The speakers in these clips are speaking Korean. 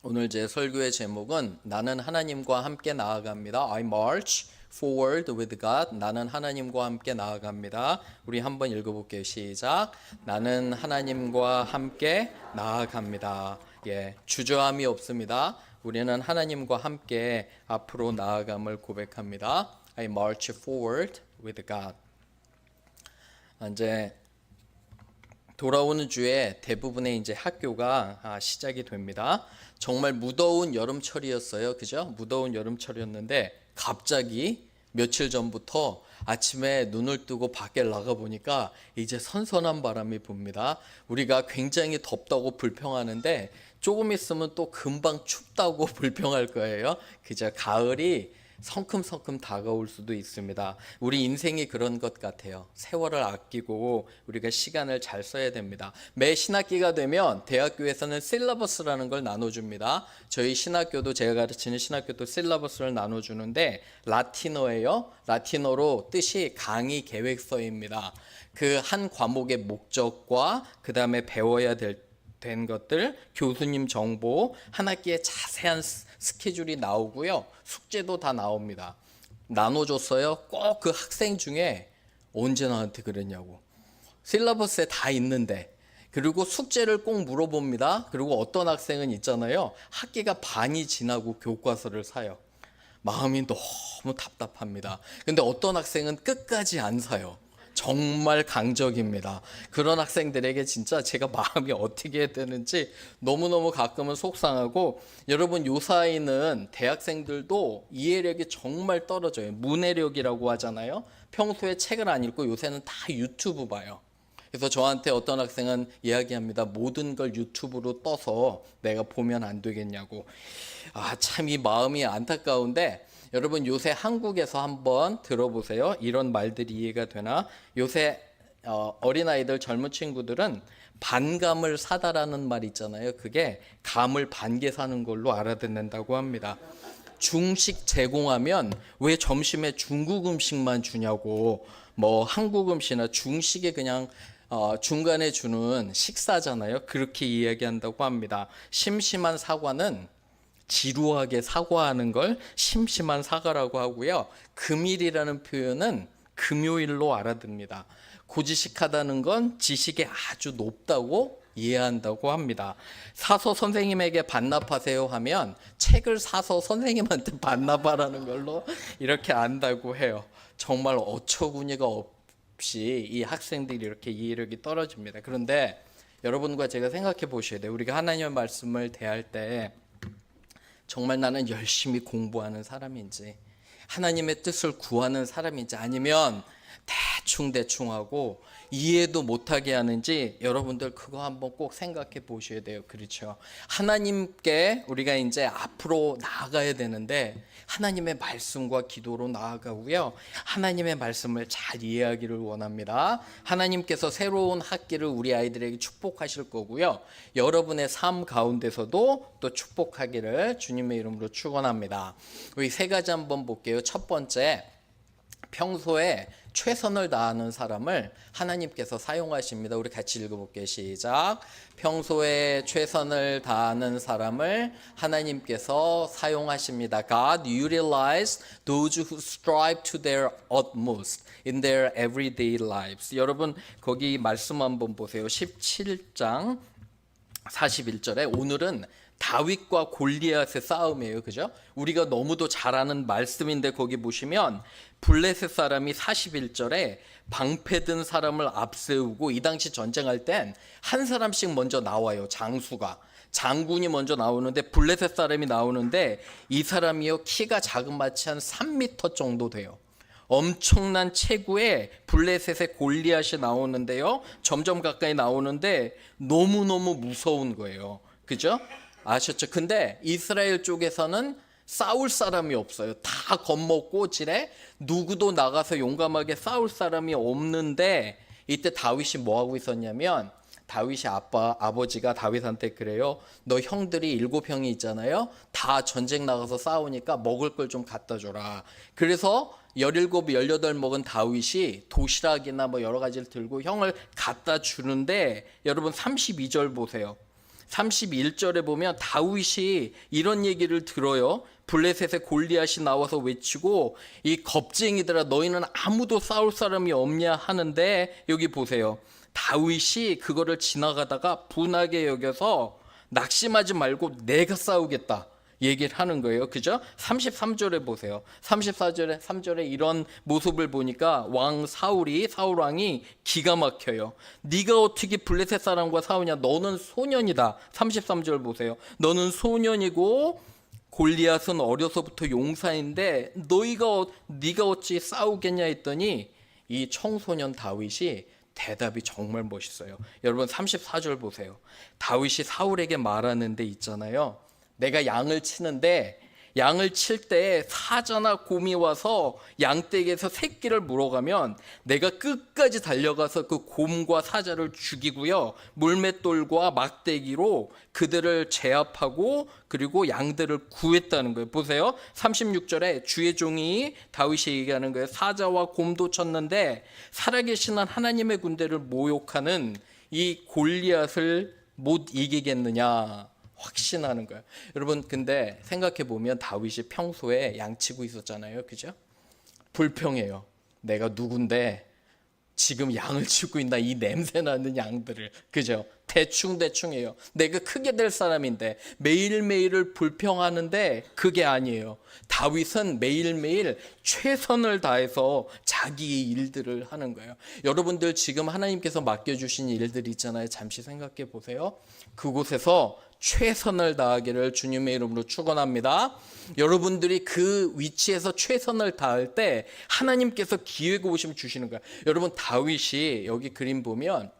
오늘 제 설교의 제목은 나는 하나님과 함께 나아갑니다. I march forward with God. 나는 하나님과 함께 나아갑니다. 우리 한번 읽어볼게요. 시작. 나는 하나님과 함께 나아갑니다. 주저함이 없습니다. 우리는 하나님과 함께 앞으로 나아감을 고백합니다. I march forward with God. 이제 돌아오는 주에 대부분의 이제 학교가 시작이 됩니다. 정말 무더운 여름철이었어요. 그죠? 무더운 여름철이었는데 갑자기 며칠 전부터 아침에 눈을 뜨고 밖에 나가 보니까 이제 선선한 바람이 붑니다. 우리가 굉장히 덥다고 불평하는데 조금 있으면 또 금방 춥다고 불평할 거예요. 그죠? 가을이 성큼성큼 다가올 수도 있습니다. 우리 인생이 그런 것 같아요. 세월을 아끼고 우리가 시간을 잘 써야 됩니다. 매 신학기가 되면 대학교에서는 실러버스라는 걸 나눠줍니다. 저희 신학교도, 제가 가르치는 신학교도 실러버스를 나눠주는데 라틴어예요. 라틴어로 뜻이 강의 계획서입니다. 그 한 과목의 목적과 그 다음에 배워야 된 것들, 교수님 정보, 한 학기에 자세한 스케줄이 나오고요. 숙제도 다 나옵니다. 나눠줬어요. 꼭 그 학생 중에 언제 나한테 그랬냐고. 실러버스에 다 있는데. 그리고 숙제를 꼭 물어봅니다. 그리고 어떤 학생은 있잖아요. 학기가 반이 지나고 교과서를 사요. 마음이 너무 답답합니다. 근데 어떤 학생은 끝까지 안 사요. 정말 강적입니다. 그런 학생들에게 진짜 제가 마음이 어떻게 해야 되는지 너무너무 가끔은 속상하고, 여러분 요 사이는 대학생들도 이해력이 정말 떨어져요. 문해력이라고 하잖아요. 평소에 책을 안 읽고 요새는 다 유튜브 봐요. 그래서 저한테 어떤 학생은 이야기합니다. 모든 걸 유튜브로 떠서 내가 보면 안 되겠냐고. 참 이 마음이 안타까운데, 여러분 요새 한국에서 한번 들어보세요. 이런 말들이 이해가 되나? 요새 어린아이들, 젊은 친구들은 반감을 사다라는 말 있잖아요. 그게 감을 반개 사는 걸로 알아듣는다고 합니다. 중식 제공하면 왜 점심에 중국 음식만 주냐고. 뭐 한국 음식이나 중식에 그냥 중간에 주는 식사잖아요. 그렇게 이야기한다고 합니다. 심심한 사과는 지루하게 사과하는 걸 심심한 사과라고 하고요. 금일이라는 표현은 금요일로 알아듣습니다. 고지식하다는 건 지식이 아주 높다고 이해한다고 합니다. 사서 선생님에게 반납하세요 하면 책을 사서 선생님한테 반납하라는 걸로 이렇게 안다고 해요. 정말 어처구니가 없이 이 학생들이 이렇게 이해력이 떨어집니다. 그런데 여러분과 제가 생각해 보셔야 돼요. 우리가 하나님의 말씀을 대할 때 정말 나는 열심히 공부하는 사람인지, 하나님의 뜻을 구하는 사람인지, 아니면 대충 하고 이해도 못하게 하는지, 여러분들 그거 한번 꼭 생각해 보셔야 돼요. 그렇죠? 하나님께 우리가 이제 앞으로 나아가야 되는데 하나님의 말씀과 기도로 나아가고요. 하나님의 말씀을 잘 이해하기를 원합니다. 하나님께서 새로운 학기를 우리 아이들에게 축복하실 거고요. 여러분의 삶 가운데서도 또 축복하기를 주님의 이름으로 축원합니다. 우리 세 가지 한번 볼게요. 첫 번째, 평소에 최선을 다하는 사람을 하나님께서 사용하십니다. 우리 같이 읽어볼게요. 시작. 평소에 최선을 다하는 사람을 하나님께서 사용하십니다. God utilizes those who strive to their utmost in their everyday lives. 여러분 거기 말씀 한번 보세요. 17장 41절에 오늘은 다윗과 골리앗의 싸움이에요. 그죠? 우리가 너무도 잘 아는 말씀인데 거기 보시면 블레셋 사람이 41절에 방패든 사람을 앞세우고, 이 당시 전쟁할 땐 한 사람씩 먼저 나와요. 장수가. 장군이 먼저 나오는데 블레셋 사람이 나오는데 이 사람이요 키가 자그마치 한 3m 정도 돼요. 엄청난 체구의 블레셋의 골리앗이 나오는데요. 점점 가까이 나오는데 너무너무 무서운 거예요. 그죠? 아셨죠? 근데 이스라엘 쪽에서는 싸울 사람이 없어요. 다 겁먹고 지레 누구도 나가서 용감하게 싸울 사람이 없는데, 이때 다윗이 뭐 하고 있었냐면, 다윗이 아버지가 다윗한테 그래요. 너 형들이 7형이 있잖아요. 다 전쟁 나가서 싸우니까 먹을 걸 좀 갖다 줘라. 그래서 17, 18 먹은 다윗이 도시락이나 뭐 여러 가지를 들고 형을 갖다 주는데, 여러분 32절 보세요. 31절에 보면 다윗이 이런 얘기를 들어요. 블레셋에 골리앗이 나와서 외치고 이 겁쟁이들아 너희는 아무도 싸울 사람이 없냐 하는데, 여기 보세요. 다윗이 그거를 지나가다가 분하게 여겨서 낙심하지 말고 내가 싸우겠다 얘기를 하는 거예요. 그죠? 33절에 보세요. 34절에 3절에 이런 모습을 보니까 사울 왕이 기가 막혀요. 네가 어떻게 블레셋 사람과 싸우냐? 너는 소년이다. 33절 보세요. 너는 소년이고 골리앗은 어려서부터 용사인데 네가 어찌 싸우겠냐 했더니 이 청소년 다윗이 대답이 정말 멋있어요. 여러분 34절 보세요. 다윗이 사울에게 말하는 데 있잖아요. 내가 양을 치는데 양을 칠 때 사자나 곰이 와서 양떼에게서 새끼를 물어가면 내가 끝까지 달려가서 그 곰과 사자를 죽이고요, 물맷돌과 막대기로 그들을 제압하고 그리고 양들을 구했다는 거예요. 보세요. 36절에 주의 종이 다윗이 얘기하는 거예요. 사자와 곰도 쳤는데 살아계신 하나님의 군대를 모욕하는 이 골리앗을 못 이기겠느냐 확신하는 거예요. 여러분 근데 생각해 보면 다윗이 평소에 양치고 있었잖아요. 그죠? 불평해요. 내가 누군데 지금 양을 치고 있나, 이 냄새 나는 양들을. 그죠? 대충해요. 내가 크게 될 사람인데 매일매일을 불평하는데 그게 아니에요. 다윗은 매일매일 최선을 다해서 자기의 일들을 하는 거예요. 여러분들 지금 하나님께서 맡겨주신 일들 있잖아요. 잠시 생각해 보세요. 그곳에서 최선을 다하기를 주님의 이름으로 축원합니다. 여러분들이 그 위치에서 최선을 다할 때 하나님께서 기회가 오시면 주시는 거예요. 여러분 다윗이 여기 그림 보면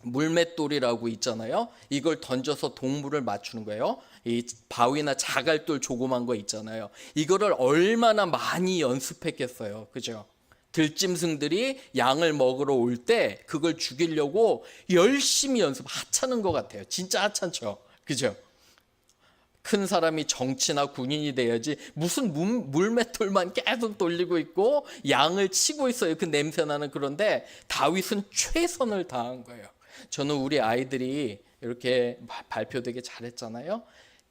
물맷돌이라고 있잖아요. 이걸 던져서 동물을 맞추는 거예요. 이 바위나 자갈돌 조그만 거 있잖아요. 이거를 얼마나 많이 연습했겠어요. 그죠? 들짐승들이 양을 먹으러 올 때 그걸 죽이려고 열심히 하찮은 것 같아요. 진짜 하찮죠. 그죠? 큰 사람이 정치나 군인이 돼야지 무슨 물맷돌만 계속 돌리고 있고 양을 치고 있어요. 그 냄새나는. 그런데 다윗은 최선을 다한 거예요. 저는 우리 아이들이 이렇게 발표되게 잘했잖아요.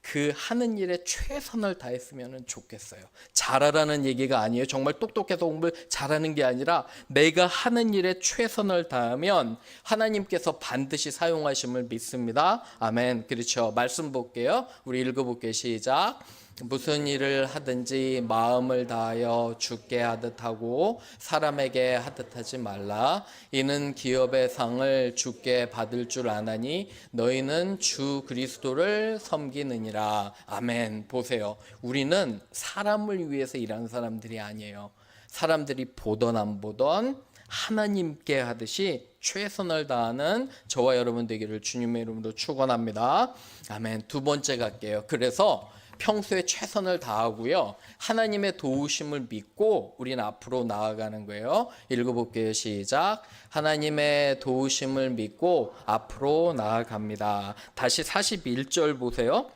그 하는 일에 최선을 다했으면 좋겠어요. 잘하라는 얘기가 아니에요. 정말 똑똑해서 공부를 잘하는 게 아니라 내가 하는 일에 최선을 다하면 하나님께서 반드시 사용하심을 믿습니다. 아멘. 그렇죠. 말씀 볼게요. 우리 읽어볼게요. 시작. 무슨 일을 하든지 마음을 다하여 주께 하듯 하고 사람에게 하듯 하지 말라. 이는 기업의 상을 주께 받을 줄 아나니 너희는 주 그리스도를 섬기느니라. 아멘. 보세요. 우리는 사람을 위해서 일하는 사람들이 아니에요. 사람들이 보던 안 보던 하나님께 하듯이 최선을 다하는 저와 여러분 되기를 주님의 이름으로 축원합니다. 아멘. 두 번째 갈게요. 그래서 평소에 최선을 다하고요, 하나님의 도우심을 믿고 우리는 앞으로 나아가는 거예요. 읽어볼게요. 시작. 하나님의 도우심을 믿고 앞으로 나아갑니다. 다시 41절 보세요.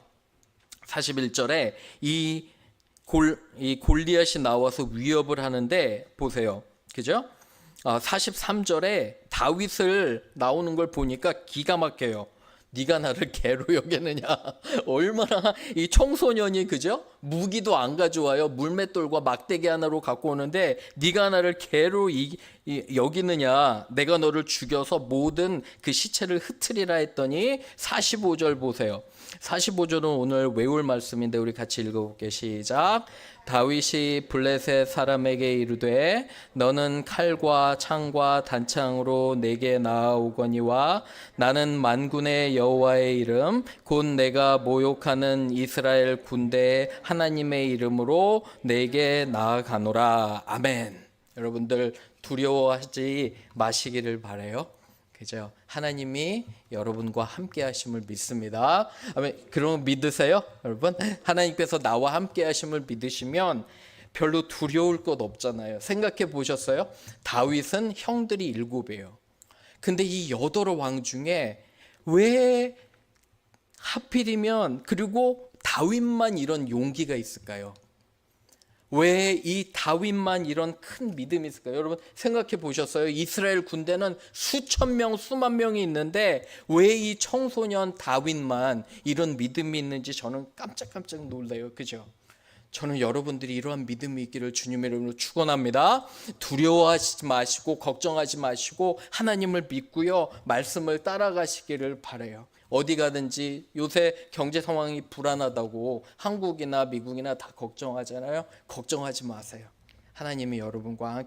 41절에 이 골리앗이 나와서 위협을 하는데 보세요. 그죠? 43절에 다윗을 나오는 걸 보니까 기가 막혀요. 네가 나를 개로 여기느냐. 얼마나 이 청소년이, 그죠? 무기도 안 가져와요. 물맷돌과 막대기 하나로 갖고 오는데 네가 나를 개로 여기느냐. 내가 너를 죽여서 모든 그 시체를 흩트리라 했더니 45절 보세요. 45절은 오늘 외울 말씀인데 우리 같이 읽어볼게요. 시작. 다윗이 블레셋 사람에게 이르되 너는 칼과 창과 단창으로 내게 나아오거니와 나는 만군의 여호와의 이름 곧 내가 모욕하는 이스라엘 군대의 하나님의 이름으로 내게 나아가노라. 아멘. 여러분들 두려워하지 마시기를 바라요. 그죠? 하나님이 여러분과 함께 하심을 믿습니다. 아멘. 그럼 믿으세요? 여러분, 하나님께서 나와 함께 하심을 믿으시면 별로 두려울 것 없잖아요. 생각해 보셨어요? 다윗은 형들이 7이에요. 근데 이 8왕 중에 왜 하필이면 그리고 다윗만 이런 용기가 있을까요? 왜 이 다윗만 이런 큰 믿음이 있을까요? 여러분 생각해 보셨어요? 이스라엘 군대는 수천 명, 수만 명이 있는데 왜 이 청소년 다윗만 이런 믿음이 있는지 저는 깜짝깜짝 놀라요. 그죠? 저는 여러분들이 이러한 믿음이 있기를 주님의 이름으로 축원합니다. 두려워하지 마시고 걱정하지 마시고 하나님을 믿고요. 말씀을 따라가시기를 바라요. 어디 가든지 요새 경제 상황이 불안하다고 한국이나 미국이나 다 걱정하잖아요. 걱정하지 마세요. 하나님이 여러분과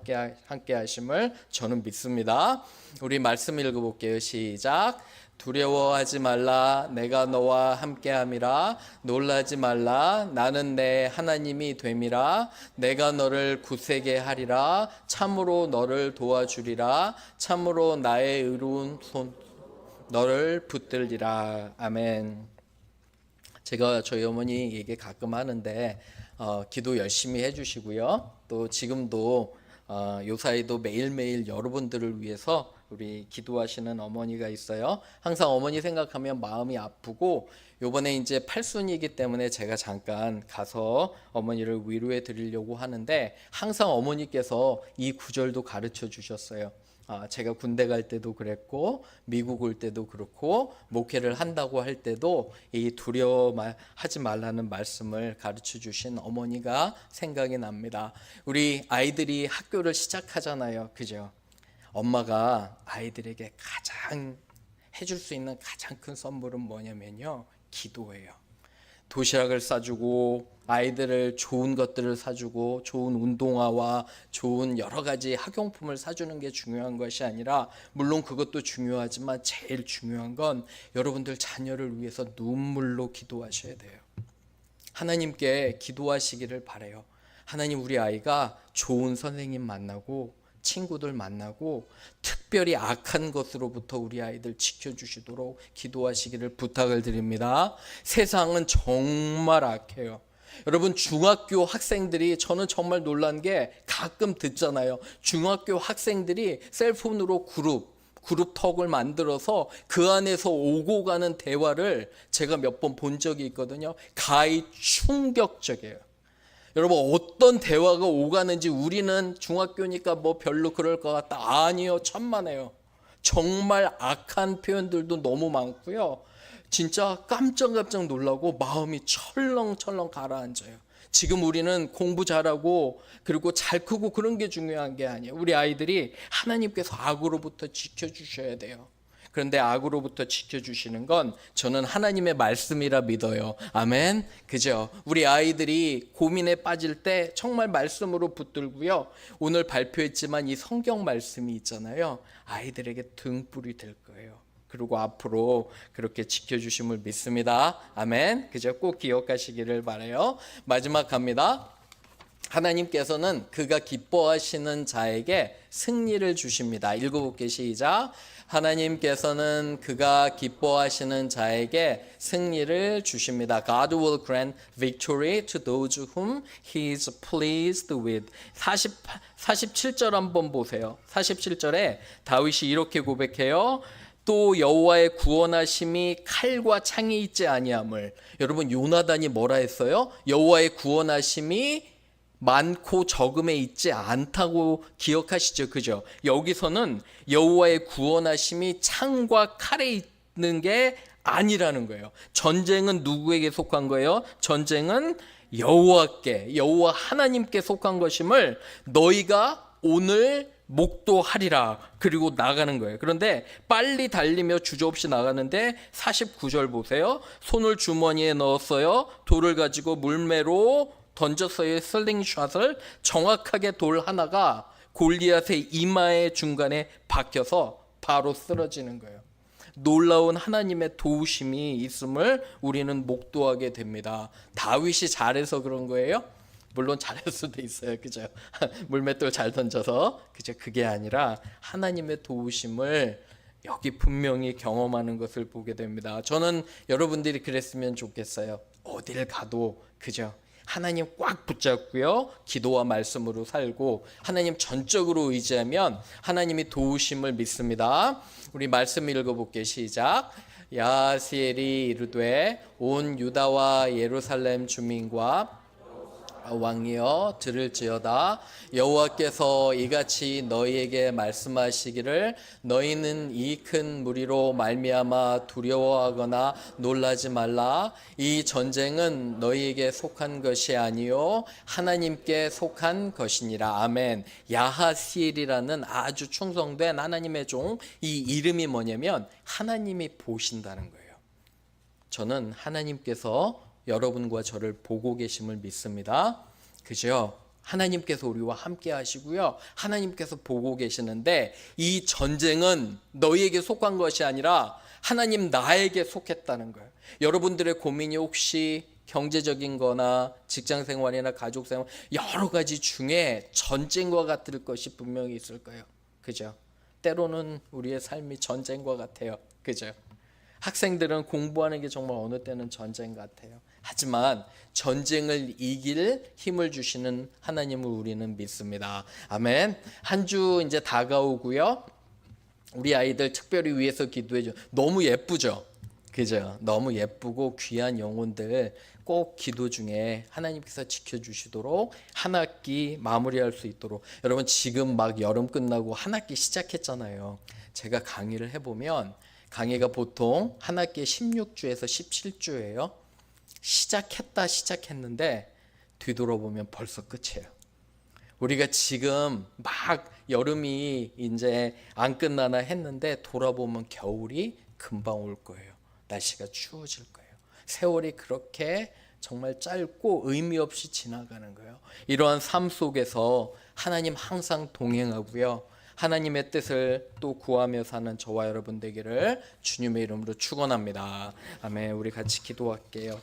함께 하심을 저는 믿습니다. 우리 말씀 읽어볼게요. 시작. 두려워하지 말라. 내가 너와 함께함이라. 놀라지 말라. 나는 내 하나님이 됨이라. 내가 너를 굳세게 하리라. 참으로 너를 도와주리라. 참으로 나의 의로운 손 너를 붙들리라. 아멘. 제가 저희 어머니에게 가끔 하는데 기도 열심히 해주시고요. 또 지금도 요사이도 매일매일 여러분들을 위해서 우리 기도하시는 어머니가 있어요. 항상 어머니 생각하면 마음이 아프고 요번에 이제 팔순이기 때문에 제가 잠깐 가서 어머니를 위로해 드리려고 하는데 항상 어머니께서 이 구절도 가르쳐 주셨어요. 제가 군대 갈 때도 그랬고 미국 올 때도 그렇고 목회를 한다고 할 때도 이 두려워하지 말라는 말씀을 가르쳐 주신 어머니가 생각이 납니다. 우리 아이들이 학교를 시작하잖아요. 그죠? 엄마가 아이들에게 가장 해줄 수 있는 가장 큰 선물은 뭐냐면요. 기도예요. 도시락을 싸주고 아이들을 좋은 것들을 사주고 좋은 운동화와 좋은 여러 가지 학용품을 사주는 게 중요한 것이 아니라 물론 그것도 중요하지만 제일 중요한 건 여러분들 자녀를 위해서 눈물로 기도하셔야 돼요. 하나님께 기도하시기를 바라요. 하나님 우리 아이가 좋은 선생님 만나고 친구들 만나고 특별히 악한 것으로부터 우리 아이들 지켜주시도록 기도하시기를 부탁을 드립니다. 세상은 정말 악해요. 여러분 중학교 학생들이 저는 정말 놀란 게 가끔 듣잖아요. 중학교 학생들이 셀폰으로 그룹톡을 만들어서 그 안에서 오고 가는 대화를 제가 몇 번 본 적이 있거든요. 가히 충격적이에요. 여러분 어떤 대화가 오가는지 우리는 중학교니까 뭐 별로 그럴 것 같다. 아니요, 천만에요. 정말 악한 표현들도 너무 많고요. 진짜 깜짝깜짝 놀라고 마음이 철렁철렁 가라앉아요. 지금 우리는 공부 잘하고 그리고 잘 크고 그런 게 중요한 게 아니에요. 우리 아이들이 하나님께서 악으로부터 지켜주셔야 돼요. 그런데 악으로부터 지켜주시는 건 저는 하나님의 말씀이라 믿어요. 아멘. 그죠? 우리 아이들이 고민에 빠질 때 정말 말씀으로 붙들고요. 오늘 발표했지만 이 성경 말씀이 있잖아요. 아이들에게 등불이 될 거예요. 그리고 앞으로 그렇게 지켜주심을 믿습니다. 아멘. 그죠? 꼭 기억하시기를 바라요. 마지막 갑니다. 하나님께서는 그가 기뻐하시는 자에게 승리를 주십니다. 읽어볼게요. 시작. 하나님께서는 그가 기뻐하시는 자에게 승리를 주십니다. God will grant victory to those whom He is pleased with. 47절 한번 보세요. 47절에 다윗이 이렇게 고백해요. 또 여호와의 구원하심이 칼과 창이 있지 아니함을. 여러분 요나단이 뭐라 했어요? 여호와의 구원하심이 많고 적음에 있지 않다고 기억하시죠? 그죠? 여기서는 여호와의 구원하심이 창과 칼에 있는 게 아니라는 거예요. 전쟁은 누구에게 속한 거예요? 전쟁은 여호와께, 여호와 하나님께 속한 것임을 너희가 오늘 목도하리라. 그리고 나가는 거예요. 그런데 빨리 달리며 주저없이 나가는데 49절 보세요. 손을 주머니에 넣었어요. 돌을 가지고 물매로 던졌어요. 슬링샷을. 정확하게 돌 하나가 골리앗의 이마의 중간에 박혀서 바로 쓰러지는 거예요. 놀라운 하나님의 도우심이 있음을 우리는 목도하게 됩니다. 다윗이 잘해서 그런 거예요? 물론 잘할 수도 있어요. 그죠? 물맷돌 잘 던져서. 그죠? 그게 아니라 하나님의 도우심을 여기 분명히 경험하는 것을 보게 됩니다. 저는 여러분들이 그랬으면 좋겠어요. 어딜 가도 그죠? 하나님 꽉 붙잡고요. 기도와 말씀으로 살고 하나님 전적으로 의지하면 하나님이 도우심을 믿습니다. 우리 말씀 읽어볼게요. 시작. 야하시엘이 이르되 온 유다와 예루살렘 주민과 왕이여 들을지어다. 여호와께서 이같이 너희에게 말씀하시기를 너희는 이 큰 무리로 말미암아 두려워하거나 놀라지 말라. 이 전쟁은 너희에게 속한 것이 아니요 하나님께 속한 것이니라. 아멘. 야하시엘이라는 아주 충성된 하나님의 종, 이 이름이 뭐냐면 하나님이 보신다는 거예요. 저는 하나님께서 여러분과 저를 보고 계심을 믿습니다. 그죠? 하나님께서 우리와 함께 하시고요. 하나님께서 보고 계시는데 이 전쟁은 너희에게 속한 것이 아니라 하나님 나에게 속했다는 거예요. 여러분들의 고민이 혹시 경제적인 거나 직장 생활이나 가족 생활 여러 가지 중에 전쟁과 같을 것이 분명히 있을 거예요. 그죠? 때로는 우리의 삶이 전쟁과 같아요. 그죠? 학생들은 공부하는 게 정말 어느 때는 전쟁 같아요. 하지만 전쟁을 이길 힘을 주시는 하나님을 우리는 믿습니다. 아멘. 한 주 이제 다가오고요. 우리 아이들 특별히 위해서 기도해 줘. 너무 예쁘죠? 그죠? 너무 예쁘고 귀한 영혼들 꼭 기도 중에 하나님께서 지켜주시도록 한 학기 마무리할 수 있도록. 여러분 지금 막 여름 끝나고 한 학기 시작했잖아요. 제가 강의를 해보면 강의가 보통 한 학기에 16주에서 17주예요. 시작했는데 뒤돌아보면 벌써 끝이에요. 우리가 지금 막 여름이 이제 안 끝나나 했는데 돌아보면 겨울이 금방 올 거예요. 날씨가 추워질 거예요. 세월이 그렇게 정말 짧고 의미 없이 지나가는 거예요. 이러한 삶 속에서 하나님 항상 동행하고요. 하나님의 뜻을 또 구하며 사는 저와 여러분 되기를 주님의 이름으로 축원합니다. 아멘. 우리 같이 기도할게요.